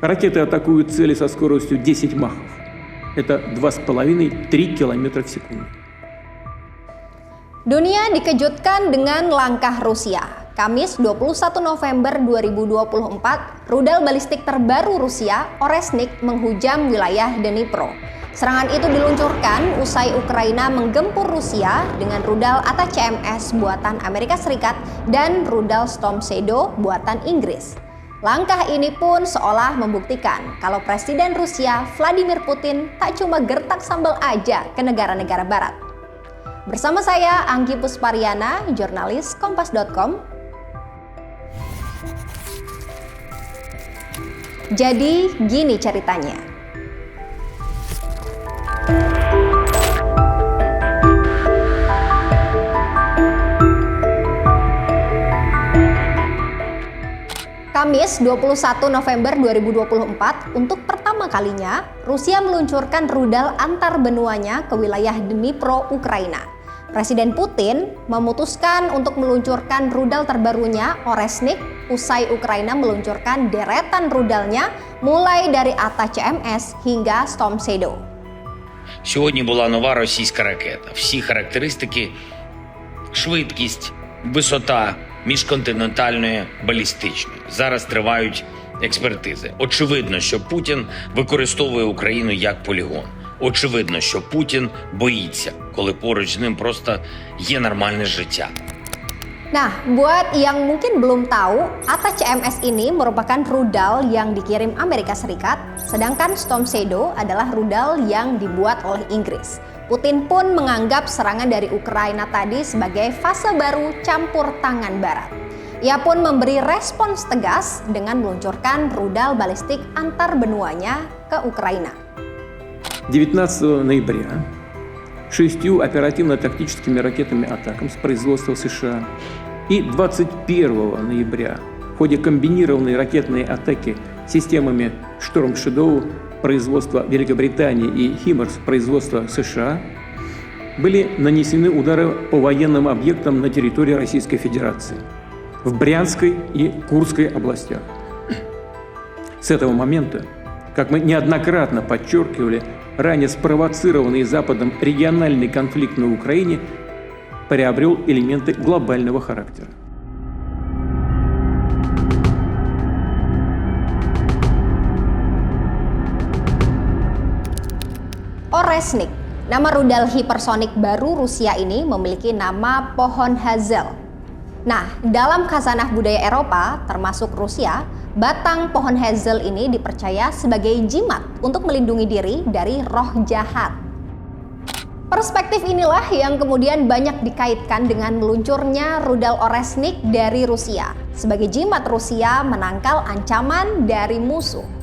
Ракеты атакуют цели со скоростью 10 махов. Это 2,5-3 км в секунду. Dunia dikejutkan dengan langkah Rusia. Kamis 21 November 2024, rudal balistik terbaru Rusia, Oresnik, menghujam wilayah Dnipro. Serangan itu diluncurkan usai Ukraina menggempur Rusia dengan rudal ATACMS buatan Amerika Serikat dan rudal Storm Shadow buatan Inggris. Langkah ini pun seolah membuktikan kalau Presiden Rusia Vladimir Putin tak cuma gertak sambal aja ke negara-negara barat. Bersama saya Anggi Puspariana, jurnalis Kompas.com. Jadi gini ceritanya. Kamis 21 November 2024, untuk pertama kalinya Rusia meluncurkan rudal antar benuanya ke wilayah Dnipro, Ukraina. Presiden Putin memutuskan untuk meluncurkan rudal terbarunya, Oresnik, usai Ukraina meluncurkan deretan rudalnya mulai dari ATACMS hingga Storm Shadow. Сьогодні була нова російська ракета. Всі характеристики – швидкість, висота міжконтинентальної балістичної. Зараз тривають експертизи. Очевидно, що Путін використовує Україну як полігон. Очевидно, що Путін боїться, коли поруч з ним просто є нормальне життя. Nah, buat yang mungkin belum tahu, ATACMS ini merupakan rudal yang dikirim Amerika Serikat, sedangkan Storm Shadow adalah rudal yang dibuat oleh Inggris. Putin pun menganggap serangan dari Ukraina tadi sebagai fase baru campur tangan Barat. Ia pun memberi respons tegas dengan meluncurkan rudal balistik antar benuanya ke Ukraina. 19 ноября 6 оперативно-тактическими ракетами «Атакамс» производства США и 21 ноября в ходе комбинированной ракетной атаки системами «Шторм Шэдоу» производства Великобритании и «Химарс» производства США были нанесены удары по военным объектам на территории Российской Федерации в Брянской и Курской областях. С этого момента, как мы неоднократно подчеркивали, ранее спровоцированный Западом региональный конфликт на Украине приобрел элементы глобального характера. Oresnik, nama rudal hipersonik baru Rusia ini memiliki nama pohon hazel. Nah, dalam khazanah budaya Eropa, termasuk Rusia, batang pohon hazel ini dipercaya sebagai jimat untuk melindungi diri dari roh jahat. Perspektif inilah yang kemudian banyak dikaitkan dengan meluncurnya rudal Oresnik dari Rusia, sebagai jimat Rusia menangkal ancaman dari musuh.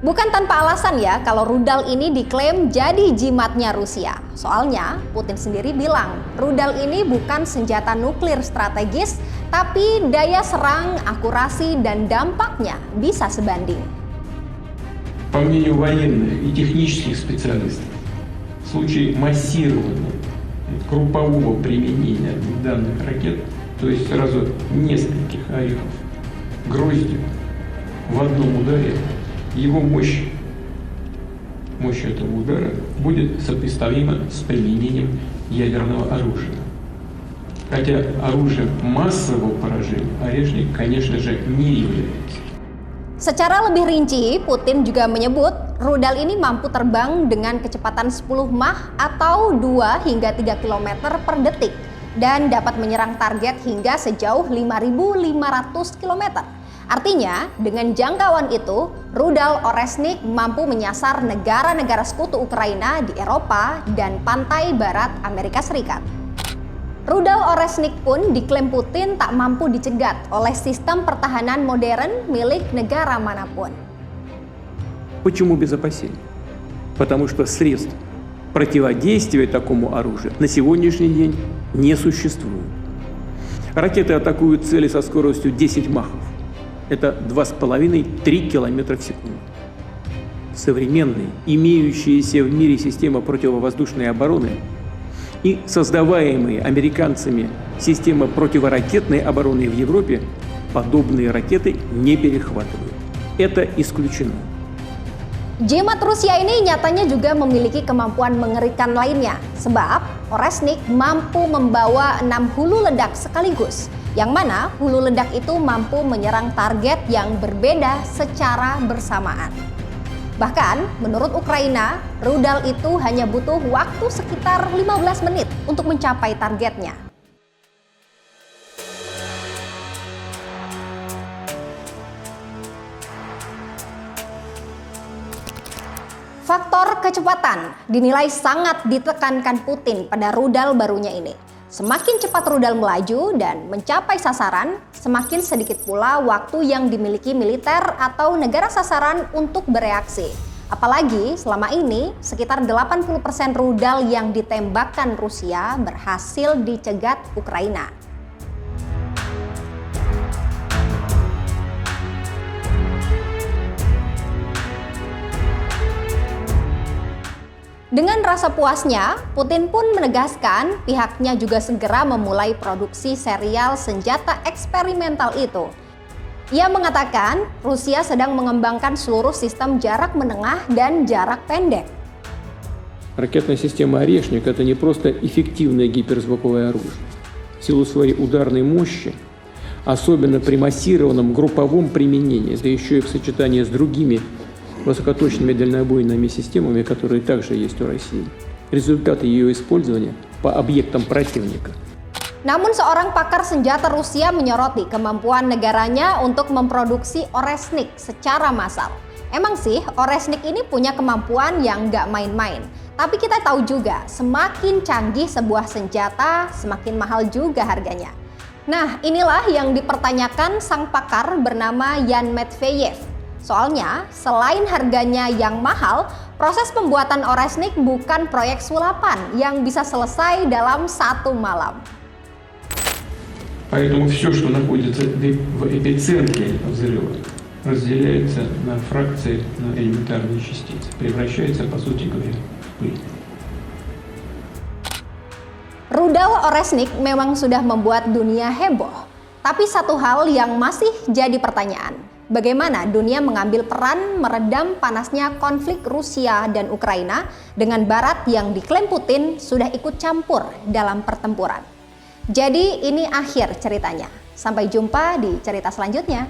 Bukan tanpa alasan ya kalau rudal ini diklaim jadi jimatnya Rusia. Soalnya Putin sendiri bilang rudal ini bukan senjata nuklir strategis, tapi daya serang, akurasi, dan dampaknya bisa sebanding. По мнению военных и технических специалистов, в случае массированного группового применения данных ракет, то есть сразу нескольких орехов гроздью в одном ударе, его мощь этого удара будет сопоставима с применением ядерного оружия. Хотя оружием массового поражения Орешник, конечно же, не является. Secara lebih rinci, Putin juga menyebut rudal ini mampu terbang dengan kecepatan 10 Mach atau 2 hingga 3 km per detik dan dapat menyerang target hingga sejauh 5.500 km. Artinya, dengan jangkauan itu, rudal Oresnik mampu menyasar negara-negara sekutu Ukraina di Eropa dan pantai barat Amerika Serikat. Rudal Oresnik pun diklaim Putin tak mampu dicegat oleh sistem pertahanan modern milik negara manapun. Почему без опасений? Потому что средств противодействия такому оружию на сегодняшний день не существует. Ракеты атакуют цели со скоростью 10 махов. Это 2,5-3 км в секунду. Современные, имеющиеся в мире системы противовоздушной обороны и создаваемые американцами системы противоракетной обороны в Европе подобные ракеты не перехватывают. Это исключено. Jimat Rusia ini nyatanya juga memiliki kemampuan mengerikan lainnya, sebab Oresnik mampu membawa 6 hulu ledak sekaligus, yang mana hulu ledak itu mampu menyerang target yang berbeda secara bersamaan. Bahkan, menurut Ukraina, rudal itu hanya butuh waktu sekitar 15 menit untuk mencapai targetnya. Faktor kecepatan dinilai sangat ditekankan Putin pada rudal barunya ini. Semakin cepat rudal melaju dan mencapai sasaran, semakin sedikit pula waktu yang dimiliki militer atau negara sasaran untuk bereaksi. Apalagi selama ini sekitar 80% rudal yang ditembakkan Rusia berhasil dicegat Ukraina. Dengan rasa puasnya, Putin pun menegaskan pihaknya juga segera memulai produksi serial senjata eksperimental itu. Ia mengatakan Rusia sedang mengembangkan seluruh sistem jarak menengah dan jarak pendek. Ракетная система «Орешник» — это не просто эффективное гиперзвуковое оружие. В силу своей ударной мощи, особенно при массированном групповом применении, да еще и в сочетании с другими высокоточными дальнобойными системами, которые также есть у России. Результаты ее использования по объектам противника. Namun seorang pakar senjata Rusia menyoroti kemampuan negaranya untuk memproduksi Oresnik secara massal. Emang sih Oresnik ini punya kemampuan yang nggak main-main. Tapi kita tahu juga semakin canggih sebuah senjata, semakin mahal juga harganya. Nah, inilah yang dipertanyakan sang pakar bernama Yan Medvedev. Soalnya, selain harganya yang mahal, proses pembuatan Oresnik bukan proyek sulapan yang bisa selesai dalam 1 malam. Поэтому все, что находится в эпицентре взрыва, разделяется на фракции, на элементарные частицы, превращается, по сути говоря, в пыль. Rudal Oresnik memang sudah membuat dunia heboh. Tapi satu hal yang masih jadi pertanyaan, bagaimana dunia mengambil peran meredam panasnya konflik Rusia dan Ukraina dengan Barat yang diklaim Putin sudah ikut campur dalam pertempuran. Jadi ini akhir ceritanya. Sampai jumpa di cerita selanjutnya.